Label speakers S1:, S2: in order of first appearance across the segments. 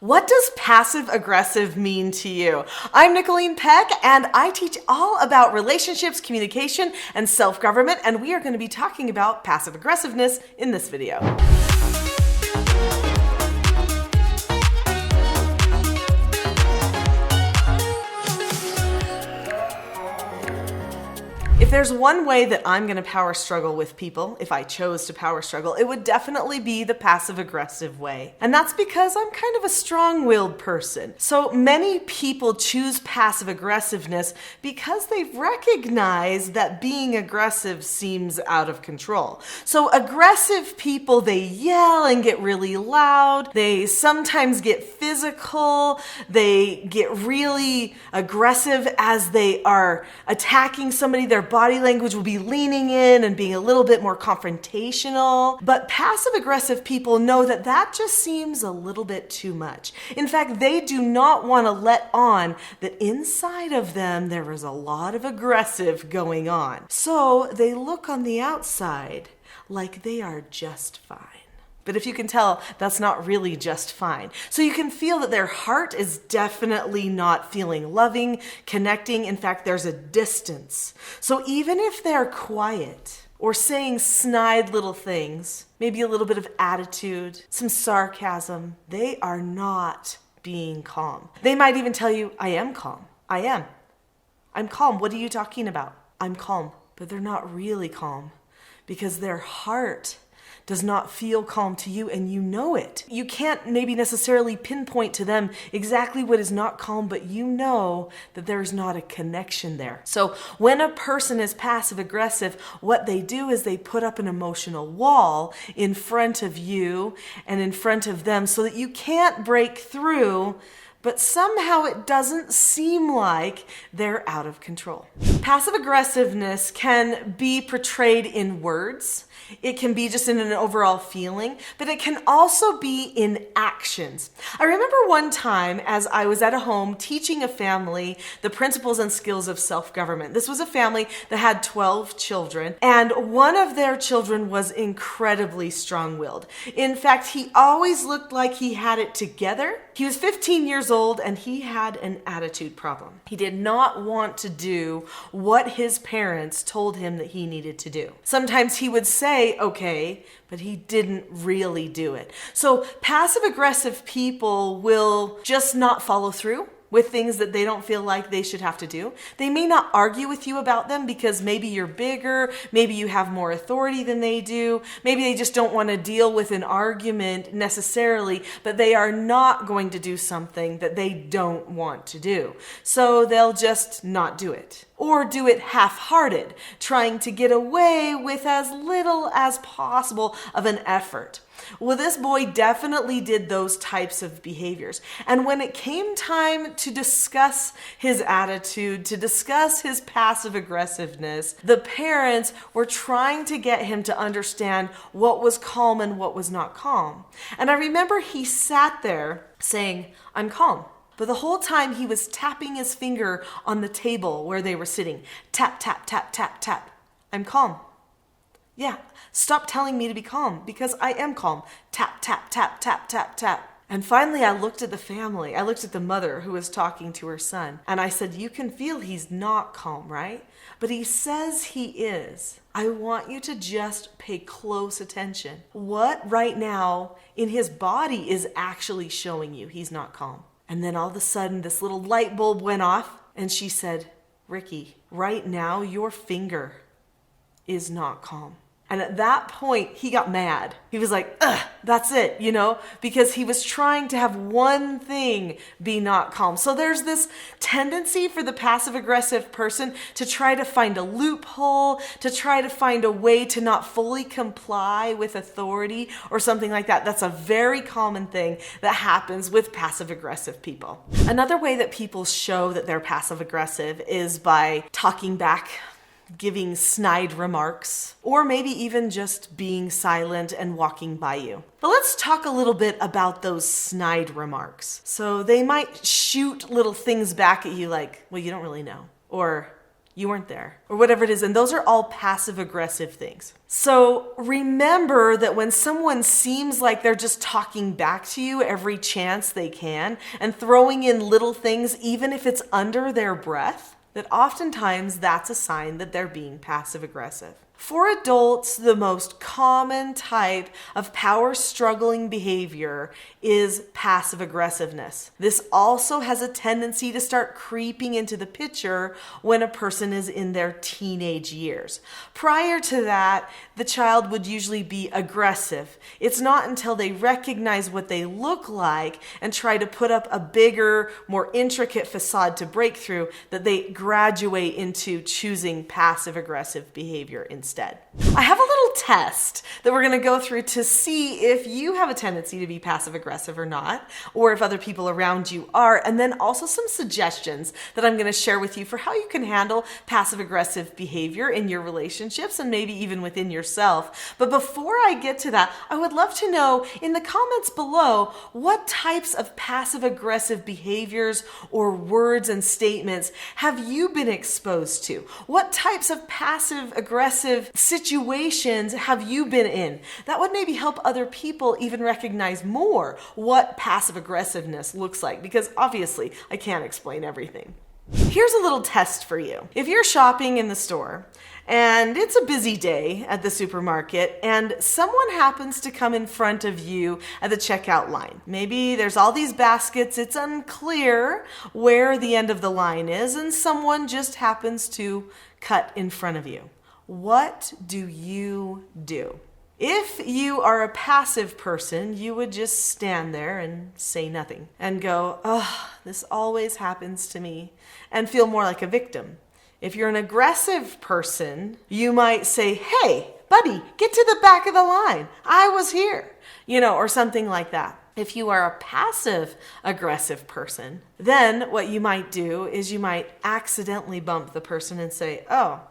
S1: What does passive aggressive mean to you? I'm Nicholeen Peck, and I teach all about relationships, communication, and self-government, and we are going to be talking about passive aggressiveness in this video. If there's one way that I'm going to power struggle with people, if I chose to power struggle, it would definitely be the passive aggressive way. And that's because I'm kind of a strong-willed person. So many people choose passive aggressiveness because they've recognized that being aggressive seems out of control. So aggressive people, they yell and get really loud. They sometimes get physical. They get really aggressive as they are attacking somebody. Their body language will be leaning in and being a little bit more confrontational. But passive aggressive people know that that just seems a little bit too much. In fact, they do not want to let on that inside of them there is a lot of aggressive going on. So they look on the outside like they are just fine. But if you can tell, that's not really just fine. So you can feel that their heart is definitely not feeling loving, connecting. In fact, there's a distance. So even if they're quiet or saying snide little things, maybe a little bit of attitude, some sarcasm, they are not being calm. They might even tell you, I am calm. I am. I'm calm. What are you talking about? I'm calm. But they're not really calm because their heart does not feel calm to you, and you know it. You can't maybe necessarily pinpoint to them exactly what is not calm, but you know that there is not a connection there. So when a person is passive aggressive, what they do is they put up an emotional wall in front of you and in front of them so that you can't break through, but somehow it doesn't seem like they're out of control. Passive aggressiveness can be portrayed in words. It can be just in an overall feeling, but it can also be in actions. I remember one time as I was at a home teaching a family the principles and skills of self-government. This was a family that had 12 children, and one of their children was incredibly strong-willed. In fact, he always looked like he had it together. He was 15 years old and he had an attitude problem. He did not want to do what his parents told him that he needed to do. Sometimes he would say, okay, but he didn't really do it. So passive aggressive people will just not follow through with things that they don't feel like they should have to do. They may not argue with you about them because maybe you're bigger, maybe you have more authority than they do, maybe they just don't want to deal with an argument necessarily, but they are not going to do something that they don't want to do. So they'll just not do it. Or do it half-hearted, trying to get away with as little as possible of an effort. Well, this boy definitely did those types of behaviors. And when it came time to discuss his attitude, to discuss his passive aggressiveness, the parents were trying to get him to understand what was calm and what was not calm. And I remember he sat there saying, I'm calm. But the whole time he was tapping his finger on the table where they were sitting. Tap, tap, tap, tap, tap. I'm calm. Yeah, stop telling me to be calm because I am calm. Tap, tap, tap, tap, tap, tap. And finally I looked at the family. I looked at the mother who was talking to her son. And I said, you can feel he's not calm, right? But he says he is. I want you to just pay close attention. What right now in his body is actually showing you he's not calm? And then all of a sudden, this little light bulb went off, and she said, Ricky, right now, your finger is not calm. And at that point, he got mad. He was like, ugh, that's it, because he was trying to have one thing be not calm. So there's this tendency for the passive-aggressive person to try to find a loophole, to try to find a way to not fully comply with authority or something like that. That's a very common thing that happens with passive-aggressive people. Another way that people show that they're passive-aggressive is by talking back, giving snide remarks, or maybe even just being silent and walking by you. But let's talk a little bit about those snide remarks. So they might shoot little things back at you like, well, you don't really know. Or, You weren't there, or whatever it is. And those are all passive aggressive things. So remember that when someone seems like they're just talking back to you every chance they can and throwing in little things, even if it's under their breath, that oftentimes that's a sign that they're being passive aggressive. For adults, the most common type of power struggling behavior is passive aggressiveness. This also has a tendency to start creeping into the picture when a person is in their teenage years. Prior to that, the child would usually be aggressive. It's not until they recognize what they look like and try to put up a bigger, more intricate facade to break through that they graduate into choosing passive aggressive behavior instead. I have a little test that we're going to go through to see if you have a tendency to be passive aggressive or not, or if other people around you are, and then also some suggestions that I'm going to share with you for how you can handle passive aggressive behavior in your relationships and maybe even within yourself. But before I get to that, I would love to know in the comments below what types of passive aggressive behaviors or words and statements have you been exposed to? What types of passive aggressive situations have you been in? That would maybe help other people even recognize more what passive aggressiveness looks like, because obviously I can't explain everything. Here's a little test for you. If you're shopping in the store and it's a busy day at the supermarket and someone happens to come in front of you at the checkout line. Maybe there's all these baskets, it's unclear where the end of the line is, and someone just happens to cut in front of you. What do you do? If you are a passive person, you would just stand there and say nothing and go, oh, this always happens to me, and feel more like a victim. If you're an aggressive person, you might say, hey, buddy, get to the back of the line. I was here, or something like that. If you are a passive aggressive person, then what you might do is you might accidentally bump the person and say, oh,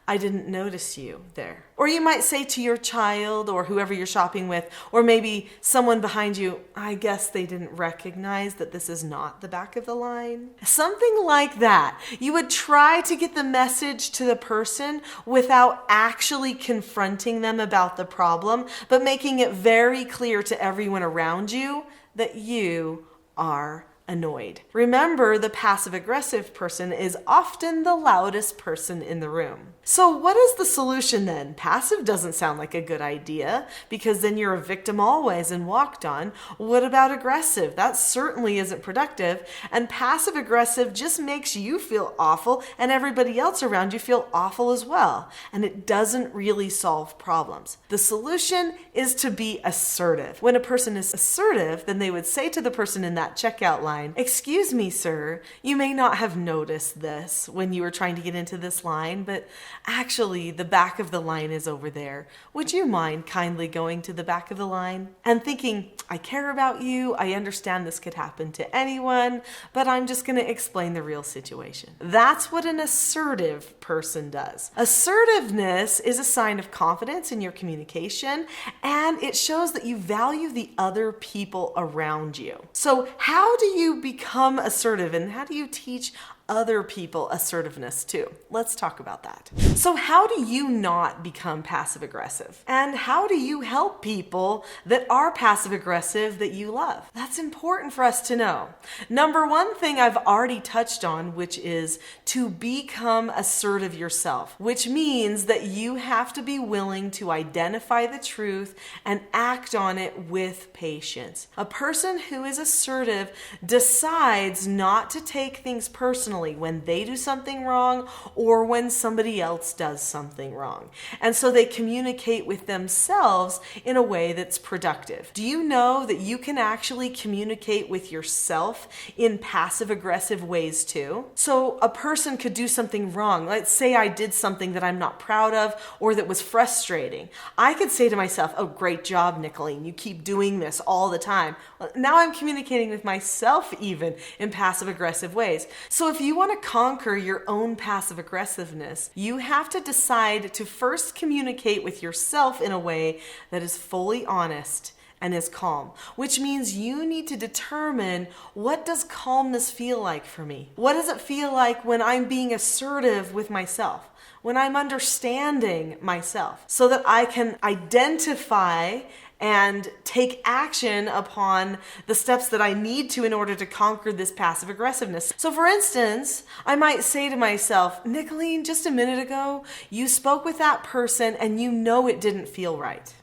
S1: I didn't notice you there. Or you might say to your child or whoever you're shopping with, or maybe someone behind you, I guess they didn't recognize that this is not the back of the line. Something like that. You would try to get the message to the person without actually confronting them about the problem, but making it very clear to everyone around you that you are annoyed. Remember, the passive-aggressive person is often the loudest person in the room. So what is the solution then? Passive doesn't sound like a good idea because then you're a victim always and walked on. What about aggressive? That certainly isn't productive. And passive-aggressive just makes you feel awful and everybody else around you feel awful as well. And it doesn't really solve problems. The solution is to be assertive. When a person is assertive, then they would say to the person in that checkout line, excuse me, sir, you may not have noticed this when you were trying to get into this line, but actually the back of the line is over there. Would you mind kindly going to the back of the line? And thinking, I care about you, I understand this could happen to anyone, but I'm just going to explain the real situation. That's what an assertive person does. Assertiveness is a sign of confidence in your communication, and it shows that you value the other people around you. So how do you become assertive, and how do you teach other people assertiveness too? Let's talk about that. So how do you not become passive aggressive? And how do you help people that are passive aggressive that you love? That's important for us to know. Number one thing I've already touched on, which is to become assertive yourself, which means that you have to be willing to identify the truth and act on it with patience. A person who is assertive decides not to take things personally when they do something wrong or when somebody else does something wrong. And so they communicate with themselves in a way that's productive. Do you know that you can actually communicate with yourself in passive-aggressive ways too? So a person could do something wrong. Let's say I did something that I'm not proud of or that was frustrating. I could say to myself, oh, great job, Nicholeen. You keep doing this all the time. Well, now I'm communicating with myself even in passive-aggressive ways. So if you want to conquer your own passive aggressiveness, you have to decide to first communicate with yourself in a way that is fully honest and is calm, which means you need to determine, what does calmness feel like for me? What does it feel like when I'm being assertive with myself? When I'm understanding myself, so that I can identify and take action upon the steps that I need to in order to conquer this passive aggressiveness. So for instance, I might say to myself, Nicholeen, just a minute ago, you spoke with that person and you know it didn't feel right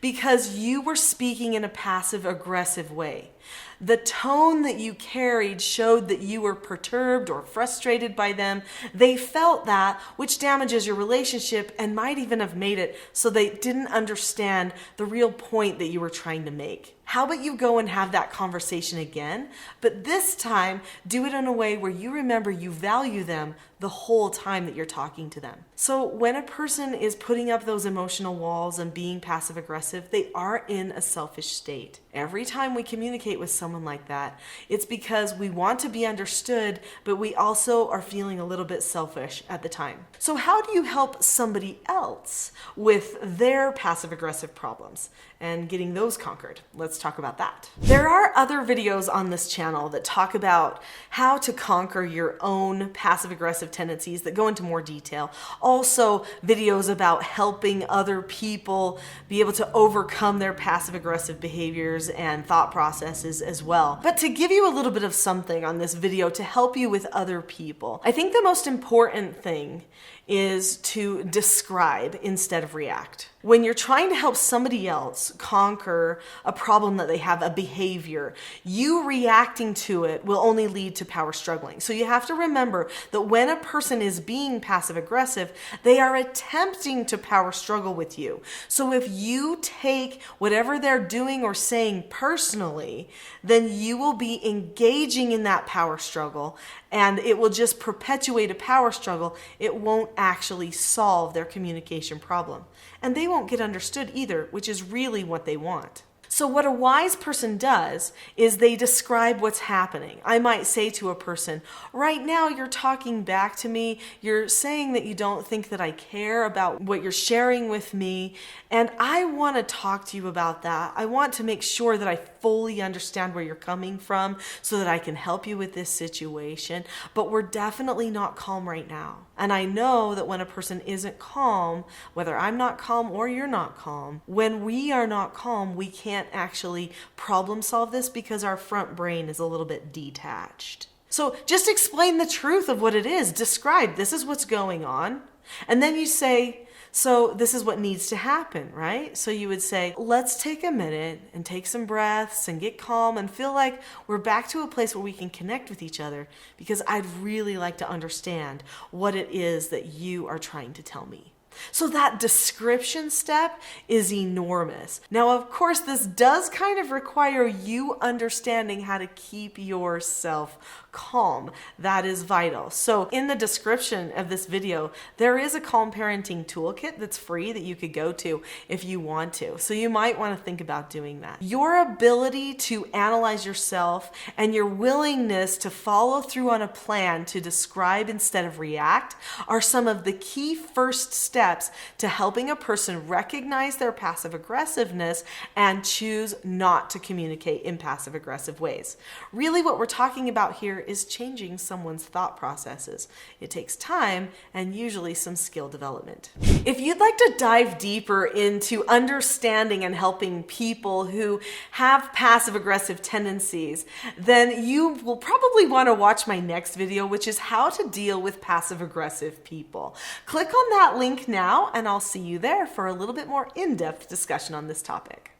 S1: because you were speaking in a passive aggressive way. The tone that you carried showed that you were perturbed or frustrated by them. They felt that, which damages your relationship and might even have made it so they didn't understand the real point that you were trying to make. How about you go and have that conversation again, but this time do it in a way where you remember you value them the whole time that you're talking to them. So when a person is putting up those emotional walls and being passive aggressive, they are in a selfish state. Every time we communicate with someone like that, it's because we want to be understood, but we also are feeling a little bit selfish at the time. So how do you help somebody else with their passive aggressive problems and getting those conquered? Let's talk about that. There are other videos on this channel that talk about how to conquer your own passive aggressive tendencies that go into more detail. Also videos about helping other people be able to overcome their passive aggressive behaviors and thought processes as well. But to give you a little bit of something on this video to help you with other people, I think the most important thing is to describe instead of react. When you're trying to help somebody else conquer a problem that they have, a behavior, you reacting to it will only lead to power struggling. So you have to remember that when a person is being passive aggressive, they are attempting to power struggle with you. So if you take whatever they're doing or saying personally, then you will be engaging in that power struggle, and it will just perpetuate a power struggle. It won't actually solve their communication problem. And they won't get understood either, which is really what they want. So what a wise person does is they describe what's happening. I might say to a person, right now you're talking back to me, you're saying that you don't think that I care about what you're sharing with me, and I want to talk to you about that. I want to make sure that I fully understand where you're coming from so that I can help you with this situation, but we're definitely not calm right now. And I know that when a person isn't calm, whether I'm not calm or you're not calm, when we are not calm, we can't actually problem solve this because our front brain is a little bit detached. So just explain the truth of what it is. Describe, this is what's going on. And then you say, so this is what needs to happen, right? So you would say, let's take a minute and take some breaths and get calm and feel like we're back to a place where we can connect with each other, because I'd really like to understand what it is that you are trying to tell me. So that description step is enormous. Now, of course, this does kind of require you understanding how to keep yourself calm. That is vital. So in the description of this video, there is a calm parenting toolkit that's free that you could go to if you want to. So you might want to think about doing that. Your ability to analyze yourself and your willingness to follow through on a plan to describe instead of react are some of the key first steps to helping a person recognize their passive aggressiveness and choose not to communicate in passive aggressive ways. Really, what we're talking about here is changing someone's thought processes. It takes time and usually some skill development. If you'd like to dive deeper into understanding and helping people who have passive aggressive tendencies, then you will probably want to watch my next video, which is how to deal with passive aggressive people. Click on that link now, and I'll see you there for a little bit more in-depth discussion on this topic.